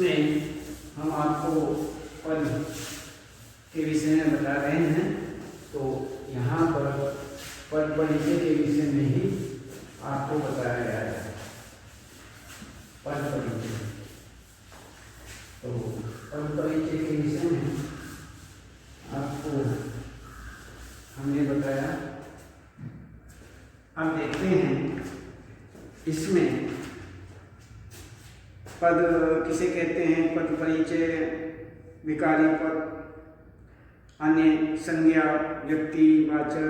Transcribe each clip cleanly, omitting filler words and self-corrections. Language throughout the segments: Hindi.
इसमें हम आपको पद के विषय में बता रहे हैं। तो यहाँ पर पद परिचय के विषय में ही आपको बताया गया है। पद परिचय, तो पद परिचय के विषय में आपको हमने बताया। अब देखते हैं इसमें पद किसे कहते हैं। पद परिचय, विकारी पद, अन्य संज्ञा, व्यक्तिवाचक,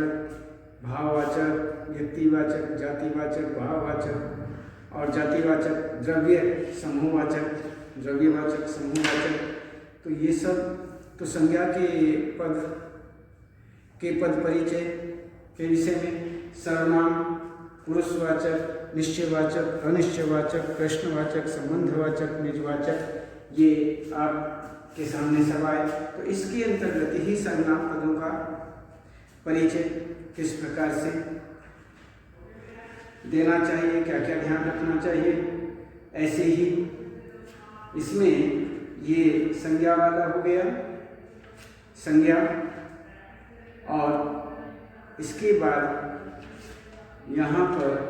भाववाचक, व्यक्तिवाचक, जातिवाचक, भाववाचक और जातिवाचक, द्रव्य समूहवाचक, द्रव्यवाचक, समूहवाचक। तो ये सब तो संज्ञा के पद परिचय के विषय में। सर्वनाम, पुरुषवाचक, निश्चयवाचक, अनिश्चयवाचक, प्रश्नवाचक, संबंधवाचक, निजवाचक, ये आपके सामने सब आए। तो इसके अंतर्गत ही सर्वनाम पदों का परिचय किस प्रकार से देना चाहिए, क्या क्या ध्यान रखना चाहिए। ऐसे ही इसमें ये संज्ञा वाला हो गया, संज्ञा, और इसके बाद यहाँ पर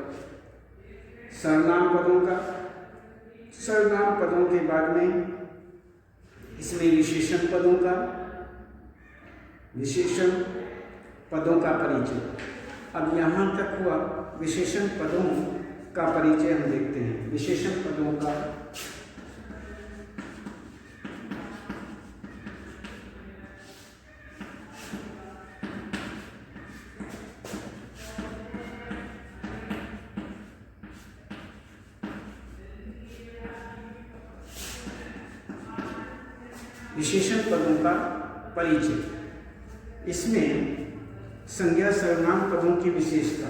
सर्वनाम पदों का, सर्वनाम पदों के बाद में इसमें विशेषण पदों का, विशेषण पदों का परिचय। अब यहाँ तक हुआ विशेषण पदों का परिचय। हम देखते हैं विशेषण पदों का। विशेषण पदों का परिचय। इसमें संज्ञा सर्वनाम पदों की विशेषता।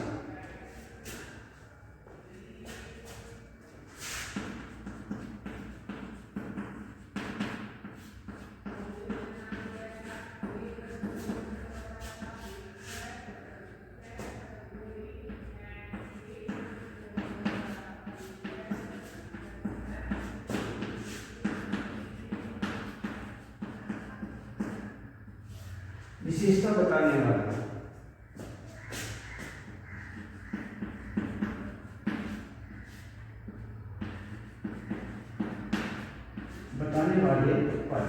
विशेषता बताने वाले, बताने वाले पद,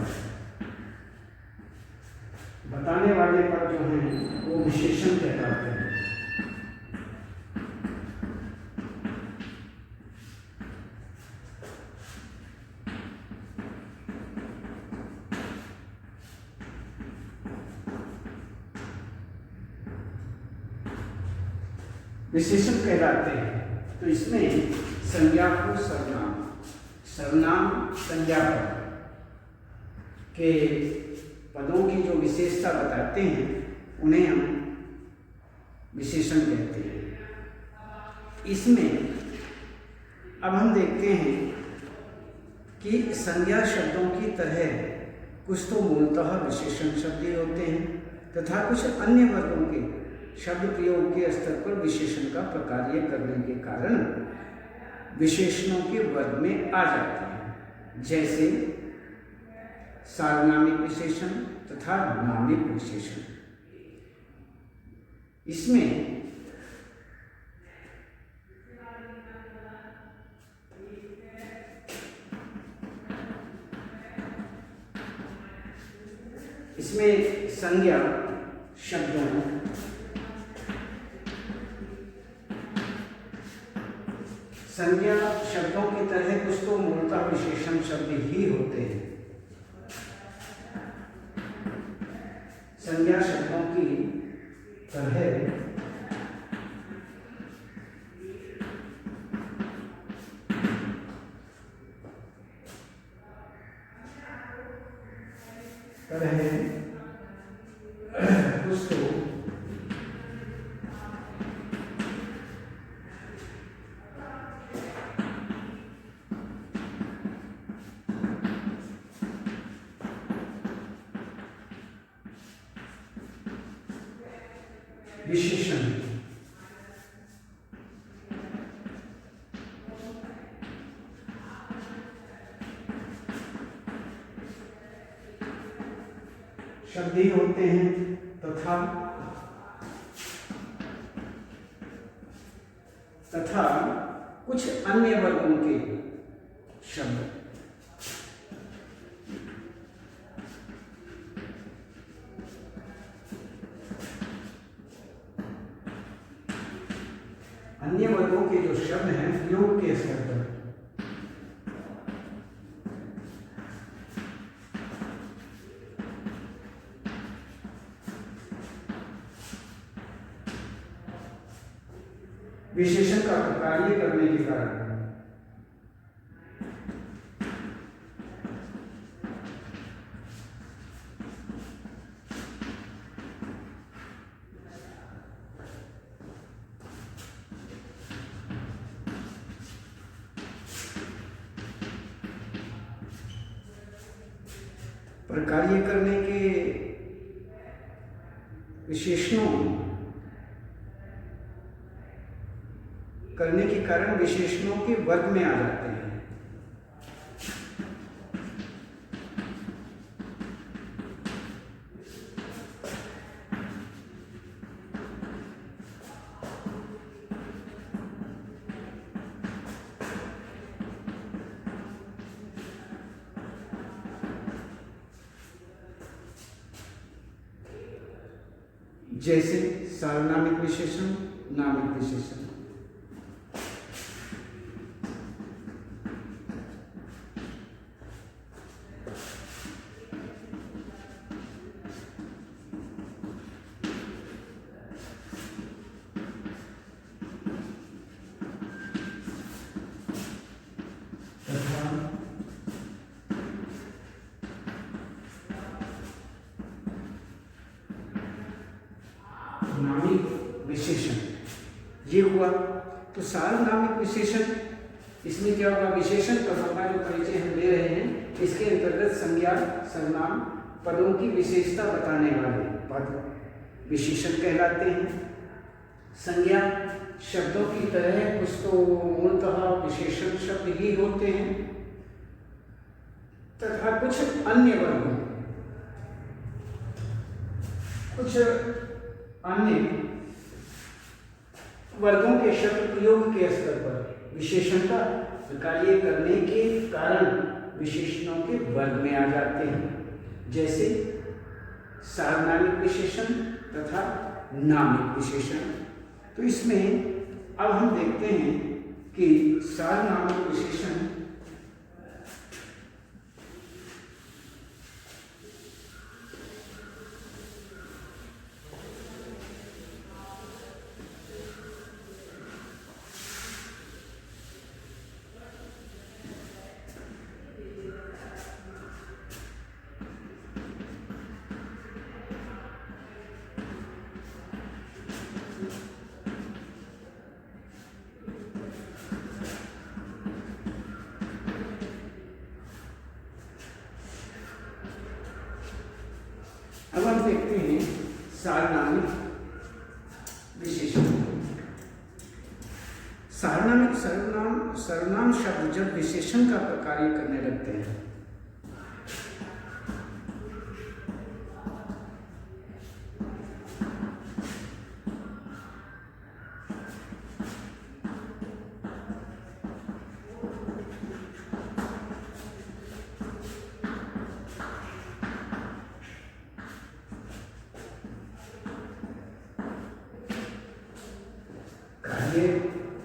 बताने वाले पद जो हैं वो विशेषण कहलाते हैं। विशेषण कहलाते हैं। तो इसमें संज्ञा को सर्वनाम, सर्वनाम संज्ञा पद के पदों की जो विशेषता बताते हैं उन्हें हम विशेषण कहते हैं। इसमें अब हम देखते हैं कि संज्ञा शब्दों की तरह कुछ तो मूलतः विशेषण शब्द ही होते हैं तथा कुछ अन्य वर्गों के शब्द प्रयोग के स्तर पर विशेषण का प्रकार्य करने के कारण विशेषणों के वर्ग में आ जाते हैं, जैसे सार्वनामिक विशेषण तथा नामिक विशेषण। इसमें संज्ञा शब्दों, संज्ञा शब्दों की तरह कुछ तो मूलतः विशेषण शब्द ही होते हैं। संज्ञा शब्दों की तरह कुछ तो विशेषण शब्द ही होते हैं तथा कुछ अन्य वर्गों के शब्द। अन्य वर्गों के जो शब्द हैं योग के स्तर पर विशेषण का कार्य करने के कारण पर कार्य करने के विशेषणों करने के कारण विशेषणों के वर्ग में आ जाते हैं। जैसे सार्वनामिक विशेषण, नामिक विशेषण। नामिक विशेषण ये हुआ। तो सार्वनामिक विशेषण, इसमें क्या होगा, विशेषण पदों का जो परिचय हम ले रहे हैं इसके अंतर्गत संज्ञा सर्वनाम पदों की विशेषता बताने वाले पद विशेषण कहलाते हैं। संज्ञा शब्दों की तरह कुछ तो मूलतः विशेषण शब्द ही होते हैं तथा कुछ अन्य वर्गों, कुछ अन्य वर्गों के शब्द प्रयोग के स्तर पर विशेषण का कार्य करने के कारण विशेषणों के वर्ग में आ जाते हैं। जैसे सार्वनामिक विशेषण तथा नामिक विशेषण। तो इसमें अब हम देखते हैं कि सार्वनामिक विशेषण अब हम देखते हैं सार्वनामिक विशेषण। सार्वनामिक सर्वनाम शब्द जब विशेषण का कार्य करने लगते हैं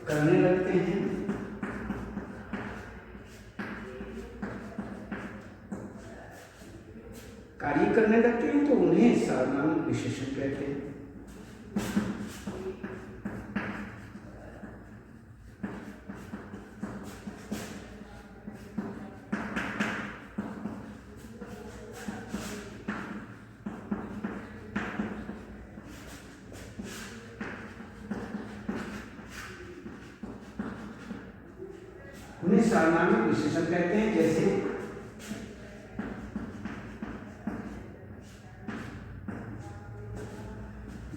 करने लगते हैं कार्य करने लगते हैं तो उन्हें सार्वनामिक विशेषण कहते हैं। उन्हें सार्वनामिक विशेषण कहते हैं।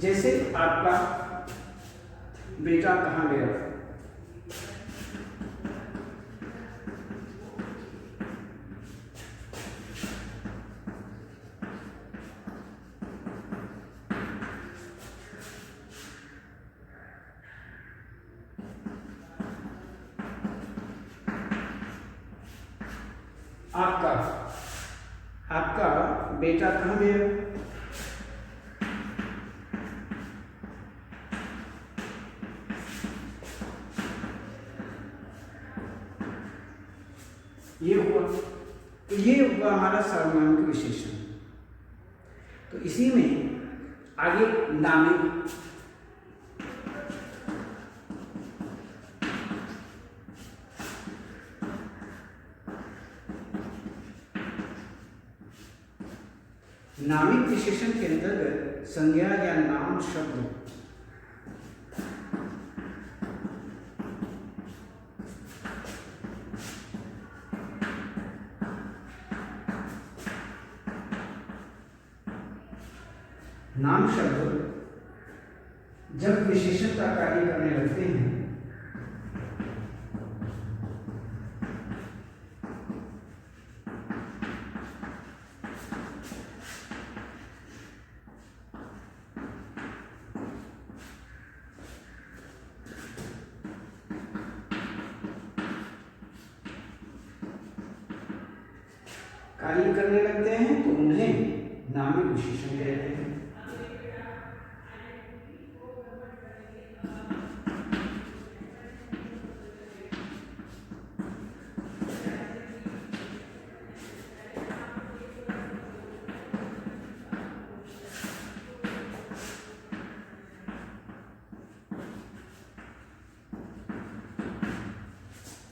जैसे आपका बेटा कहाँ गया, आपका आपका बेटा कहाँ गया? ये हुआ, तो ये हुआ हमारा सार्वनामिक विशेषण। तो इसी में आगे नामिक, नामिक विशेषण के अंतर्गत संज्ञा या नाम शब्द नाम शब्द जब विशेषण का कार्य करने लगते हैं तो उन्हें नामिक विशेषण कहते हैं।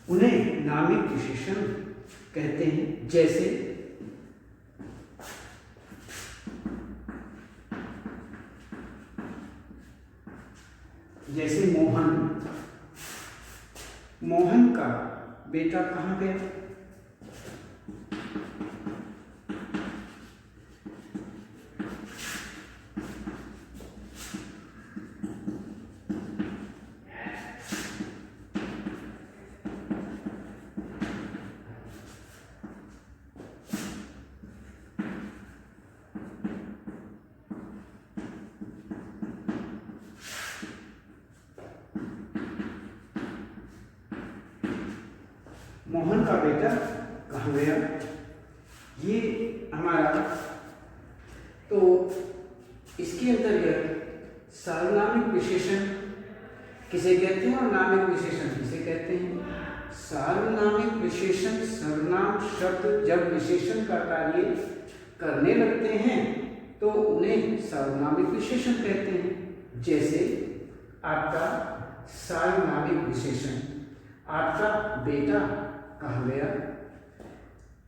उन्हें नामिक विशेषण कहते हैं। जैसे मोहन का बेटा कहाँ गया? मोहन का बेटा कहाँ गया? ये हमारा, तो इसके अंतर्गत सार्वनामिक विशेषण किसे कहते हैं और नामिक विशेषण किसे कहते हैं? सार्वनामिक विशेषण सर्वनाम शब्द जब विशेषण का कार्य करने लगते हैं तो उन्हें सार्वनामिक विशेषण कहते हैं। जैसे आपका सार्वनामिक विशेषण, आपका बेटा कहाँ गया?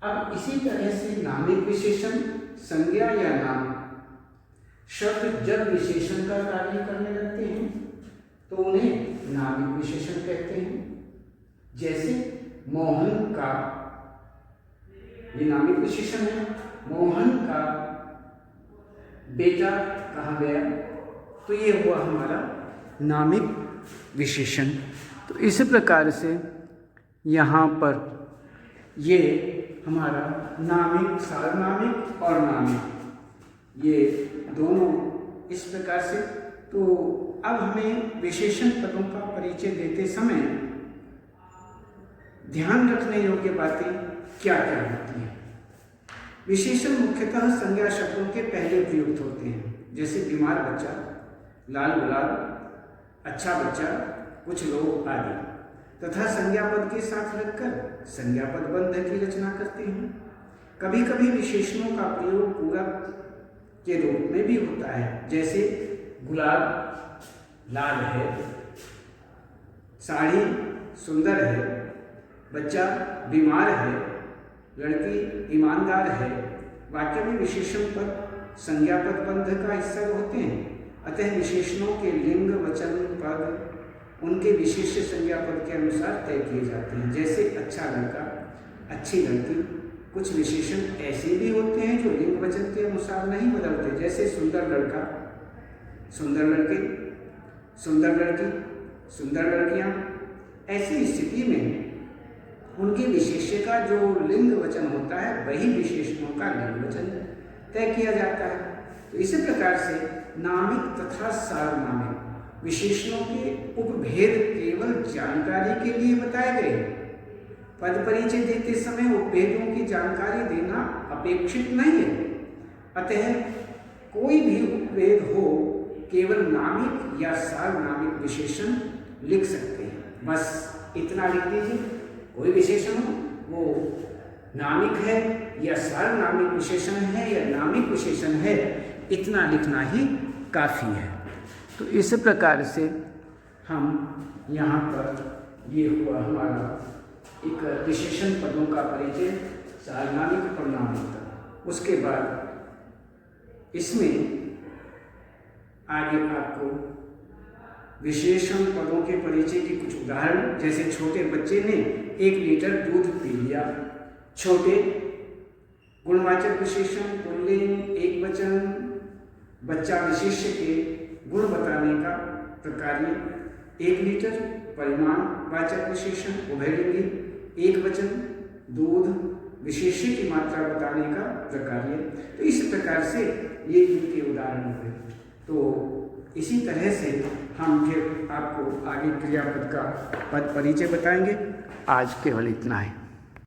अब इसी तरह से नामिक विशेषण संज्ञा या नाम शब्द जब विशेषण का कार्य करने लगते हैं तो उन्हें नामिक विशेषण कहते हैं। जैसे मोहन का, ये नामिक विशेषण है। मोहन का बेटा कहाँ गया? तो ये हुआ हमारा नामिक विशेषण। तो इस प्रकार से यहाँ पर ये हमारा नामिक, सार्वनामिक और नामिक, ये दोनों इस प्रकार से। तो अब हमें विशेषण पदों का परिचय देते समय ध्यान रखने योग्य बातें क्या क्या होती हैं। विशेषण मुख्यतः संज्ञा शब्दों के पहले प्रयुक्त होते हैं, जैसे बीमार बच्चा, लाल गुलाब, अच्छा बच्चा, कुछ लोग आदि, तथा संज्ञापद के साथ रखकर संज्ञापद बंध की रचना करते हैं। कभी कभी विशेषणों का प्रयोग पूरक के रूप में भी होता है, जैसे गुलाब लाल है, साड़ी सुंदर है, बच्चा बीमार है, लड़की ईमानदार है। वाक्य में विशेषण पद संज्ञापद बंध का हिस्सा होते हैं। अतः विशेषणों के लिंग वचन पद उनके विशेष संज्ञा पद के अनुसार तय किए जाते हैं। जैसे अच्छा लड़का, अच्छी लड़की। कुछ विशेषण ऐसे भी होते हैं जो लिंग वचन के अनुसार नहीं बदलते, जैसे सुंदर लड़का, सुंदर लड़के, सुंदर लड़की, सुंदर लड़कियां। ऐसी स्थिति में उनके विशेष्य का जो लिंग वचन होता है वही विशेषणों का लिंग वचन तय किया जाता है। तो इसी प्रकार से नामिक तथा सार्वनामिक विशेषणों के उपभेद केवल जानकारी के लिए बताए गए, पद परिचय देते समय उपभेदों की जानकारी देना अपेक्षित नहीं है। अतः कोई भी उपभेद हो केवल नामिक या सार्वनामिक विशेषण लिख सकते हैं। बस इतना लिख दीजिए। कोई विशेषण हो वो नामिक है या सार्वनामिक विशेषण है या नामिक विशेषण है, इतना लिखना ही काफ़ी है। तो इस प्रकार से हम यहाँ पर ये हुआ हमारा एक विशेषण पदों का परिचय, सार्वनामिक और नामिक। उसके बाद इसमें आगे आपको विशेषण पदों के परिचय की कुछ उदाहरण, जैसे छोटे बच्चे ने 1 लीटर दूध पी लिया। छोटे गुणवाचक विशेषण, पुल्लिंग, एकवचन, बच्चा विशेष्य के गुण बताने का प्रकार्य। 1 लीटर परिमाणवाचक विशेषण, उभयलिंगी, एकवचन, दूध विशेष्य की मात्रा बताने का प्रकार्य। तो इस प्रकार से ये इनके उदाहरण हुए। तो इसी तरह से हम फिर आपको आगे क्रियापद का पद परिचय बताएंगे। आज केवल इतना है।